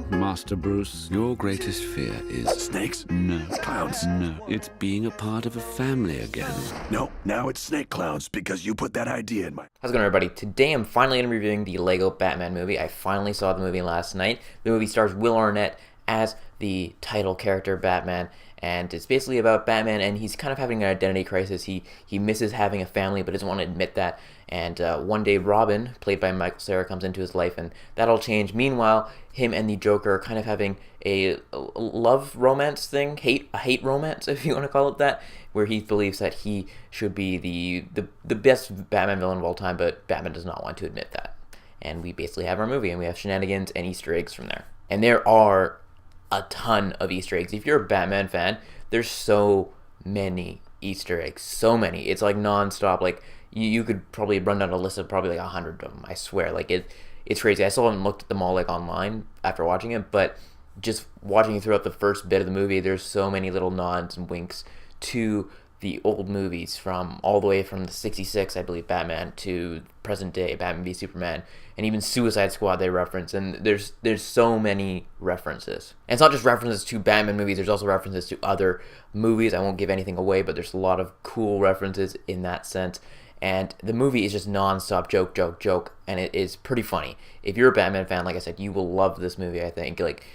Master Bruce, your greatest fear is... Snakes? No. Clowns? No. It's being a part of a family again. No, now it's snake clowns because you put that idea in my... How's it going, everybody? Today I'm finally going to be reviewing the Lego Batman movie. I finally saw the movie last night. The movie stars Will Arnett as the title character Batman, and it's basically about Batman, and he's kind of having an identity crisis. He misses having a family but doesn't want to admit that, and one day Robin, played by Michael Cera, comes into his life, and that'll change. Meanwhile, him and the Joker are kind of having a love romance thing, a hate romance, if you want to call it that, where he believes that he should be the best Batman villain of all time, but Batman does not want to admit that. And we basically have our movie, and we have shenanigans and Easter eggs from there. And there are a ton of Easter eggs. If you're a Batman fan, there's so many Easter eggs, so many. It's like non-stop. Like you could probably run down a list of probably like 100 of them. I swear, like it's crazy. I still haven't looked at them all like online after watching it, but just watching it throughout the first bit of the movie, there's so many little nods and winks to the old movies, from all the way from the 66, I believe, Batman, to present day Batman v Superman, and even Suicide Squad they reference, and there's so many references. And it's not just references to Batman movies, there's also references to other movies. I won't give anything away, but there's a lot of cool references in that sense. And the movie is just non-stop joke, and it is pretty funny. If you're a Batman fan, like I said, you will love this movie, I think. Like,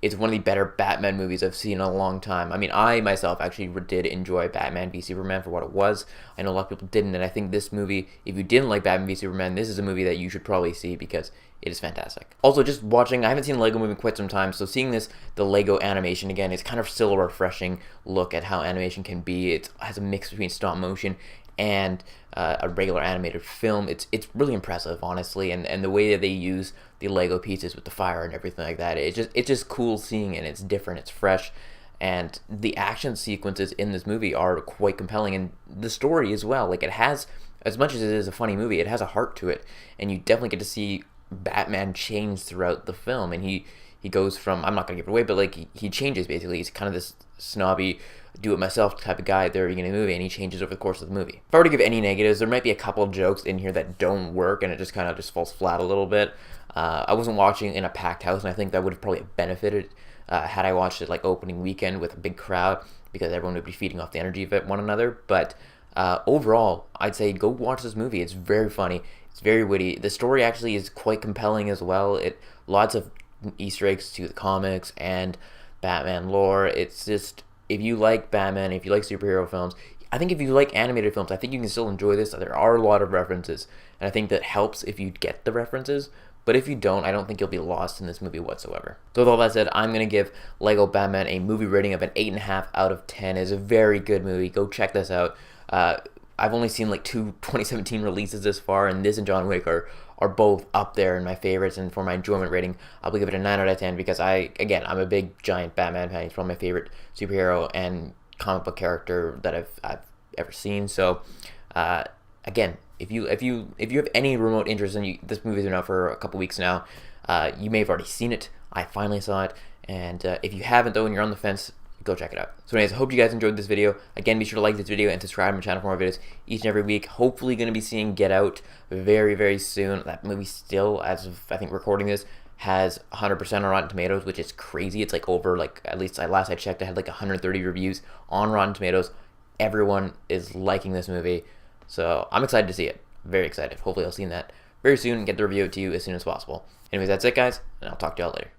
it's one of the better Batman movies I've seen in a long time. I mean, I myself actually did enjoy Batman v Superman for what it was. I know a lot of people didn't, and I think this movie, if you didn't like Batman v Superman, this is a movie that you should probably see because it is fantastic. Also, just watching, I haven't seen a Lego movie in quite some time, so seeing the Lego animation again, it's kind of still a refreshing look at how animation can be. It has a mix between stop motion and a regular animated film. It's really impressive, honestly, and the way that they use the Lego pieces with the fire and everything like that, it's just cool seeing it. It's different, it's fresh, and the action sequences in this movie are quite compelling, and the story as well. Like, it has, as much as it is a funny movie, it has a heart to it, and you definitely get to see Batman change throughout the film, and he goes from, I'm not gonna give it away, but like he changes basically. He's kind of this snobby, do-it-myself type of guy at the beginning of the movie, and he changes over the course of the movie. If I were to give any negatives, there might be a couple of jokes in here that don't work, and it just kind of just falls flat a little bit. I wasn't watching in a packed house, and I think that would have probably benefited had I watched it like opening weekend with a big crowd, because everyone would be feeding off the energy of one another. But overall, I'd say go watch this movie. It's very funny. It's very witty. The story actually is quite compelling as well. Lots of Easter eggs to the comics and Batman lore. It's just, if you like Batman, if you like superhero films, I think if you like animated films, I think you can still enjoy this. There are a lot of references, and I think that helps if you get the references. But if you don't, I don't think you'll be lost in this movie whatsoever. So with all that said, I'm going to give Lego Batman a movie rating of an 8.5 out of 10. It's a very good movie. Go check this out. I've only seen like 2 2017 releases this far, and this and John Wick are both up there in my favorites, and for my enjoyment rating, I'll give it a 9 out of 10 because I'm a big giant Batman fan. He's probably my favorite superhero and comic book character that I've ever seen. So again, if you have any remote interest in this movie's been out for a couple weeks now, you may have already seen it. I finally saw it, and if you haven't though and you're on the fence, go check it out. So anyways, I hope you guys enjoyed this video. Again, be sure to like this video and subscribe to my channel for more videos each and every week. Hopefully going to be seeing Get Out very, very soon. That movie still, as of I think recording this, has 100% on Rotten Tomatoes, which is crazy. It's like over, like, at least last I checked, I had like 130 reviews on Rotten Tomatoes. Everyone is liking this movie. So I'm excited to see it. Very excited. Hopefully I'll see that very soon and get the review to you as soon as possible. Anyways, that's it, guys, and I'll talk to y'all later.